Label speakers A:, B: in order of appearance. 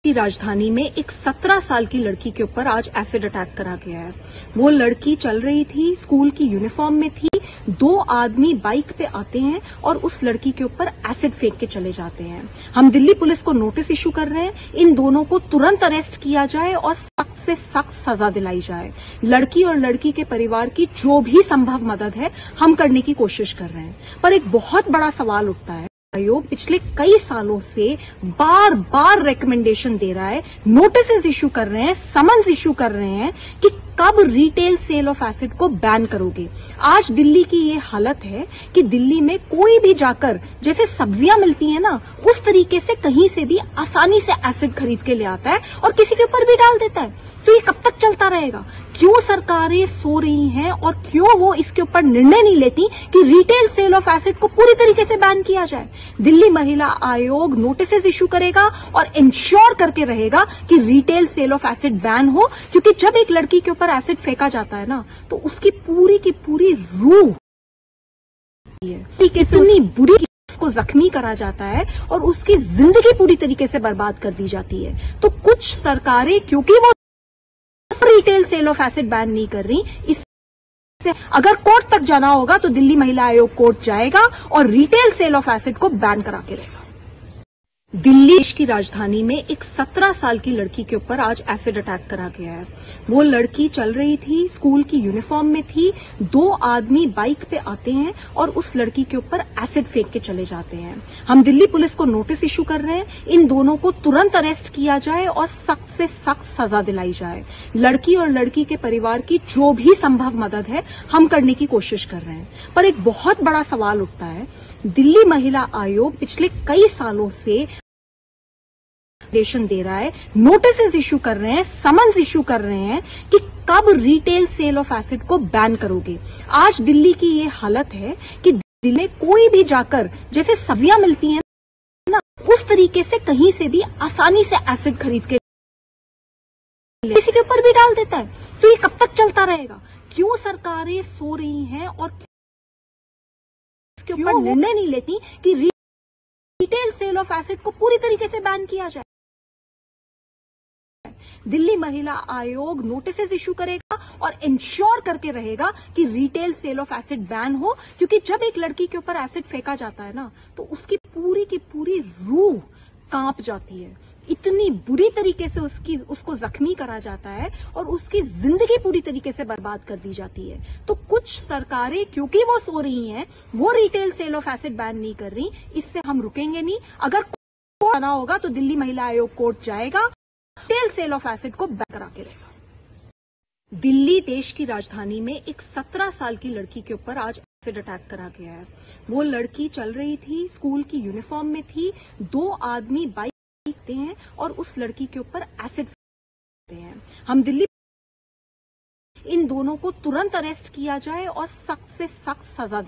A: की राजधानी में एक 17 साल की लड़की के ऊपर आज एसिड अटैक करा गया है। वो लड़की चल रही थी, स्कूल की यूनिफॉर्म में थी। दो आदमी बाइक पे आते हैं और उस लड़की के ऊपर एसिड फेंक के चले जाते हैं। हम दिल्ली पुलिस को नोटिस इशू कर रहे हैं, इन दोनों को तुरंत अरेस्ट किया जाए और सख्त से सख्त सजा दिलाई जाए। लड़की और लड़की के परिवार की जो भी संभव मदद है हम करने की कोशिश कर रहे हैं, पर एक बहुत बड़ा सवाल उठता है। आयोग पिछले कई सालों से बार बार रिकमेंडेशन दे रहा है, नोटिस इशू कर रहे हैं, समन्स इशू कर रहे हैं कि कब रिटेल सेल ऑफ एसिड को बैन करोगे। आज दिल्ली की ये हालत है कि दिल्ली में कोई भी जाकर जैसे सब्जियां मिलती हैं ना, उस तरीके से कहीं से भी आसानी से एसिड खरीद के ले आता है और किसी के ऊपर भी डाल देता है। तो ये कब तक चलता रहेगा? क्यों सरकारें सो रही हैं और क्यों वो इसके ऊपर निर्णय नहीं लेती कि रिटेल सेल ऑफ एसिड को पूरी तरीके से बैन किया जाए? दिल्ली महिला आयोग नोटिस इशू करेगा और इंश्योर करके रहेगा कि retail sale of acid ban हो, क्योंकि जब एक लड़की के ऊपर एसिड फेंका जाता है ना, तो उसकी पूरी की पूरी रूह इतनी बुरी उसको जख्मी करा जाता है और उसकी जिंदगी पूरी तरीके से बर्बाद कर दी जाती है। तो कुछ सरकारें, क्योंकि वो retail sale of acid ban नहीं कर रही, इससे अगर कोर्ट तक जाना होगा तो दिल्ली महिला आयोग कोर्ट जाएगा और रिटेल सेल ऑफ एसिड को बैन करा के रहेगा। दिल्ली देश की राजधानी में एक 17 साल की लड़की के ऊपर आज एसिड अटैक करा गया है। वो लड़की चल रही थी, स्कूल की यूनिफॉर्म में थी। दो आदमी बाइक पे आते हैं और उस लड़की के ऊपर एसिड फेंक के चले जाते हैं। हम दिल्ली पुलिस को नोटिस इशू कर रहे हैं, इन दोनों को तुरंत अरेस्ट किया जाए और सख्त से सख्त सजा दिलाई जाए। लड़की और लड़की के परिवार की जो भी संभव मदद है हम करने की कोशिश कर रहे हैं, पर एक बहुत बड़ा सवाल उठता है। दिल्ली महिला आयोग पिछले कई सालों से दे रहा है, नोटिस इशू कर रहे हैं, समन्स इशू कर रहे हैं कि कब रिटेल सेल ऑफ एसिड को बैन करोगे। आज दिल्ली की ये हालत है कि दिल्ली में कोई भी जाकर जैसे सब्जियां मिलती हैं ना, उस तरीके से कहीं से भी आसानी से एसिड खरीद के किसी के ऊपर भी डाल देता है। तो ये कब तक चलता रहेगा? क्यों सरकारें सो रही हैं और इसके ऊपर निर्णय नहीं लेती कि रिटेल सेल ऑफ एसिड को पूरी तरीके से बैन किया जाए? दिल्ली महिला आयोग नोटिस इशू करेगा और इंश्योर करके रहेगा कि retail sale of acid ban हो, क्योंकि जब एक लड़की के ऊपर एसिड फेंका जाता है ना, तो उसकी पूरी की पूरी रूह कांप जाती है। इतनी बुरी तरीके से उसको जख्मी करा जाता है और उसकी जिंदगी पूरी तरीके से बर्बाद कर दी जाती है। तो कुछ सरकारें, क्योंकि वो सो रही हैं, वो retail sale of acid ban नहीं कर रही, इससे हम रुकेंगे नहीं। अगर कोर्ट आना होगा तो दिल्ली महिला आयोग कोर्ट जाएगा, रिटेल सेल ऑफ एसिड को बैन करा के रहेगा। दिल्ली देश की राजधानी में एक 17 साल की लड़की के ऊपर आज एसिड अटैक करा गया है। वो लड़की चल रही थी, स्कूल की यूनिफॉर्म में थी। दो आदमी बाइक पे हैं और उस लड़की के ऊपर एसिड फेंकते हैं। हम दिल्ली इन दोनों को तुरंत अरेस्ट किया जाए और सख्त से सख्त सजा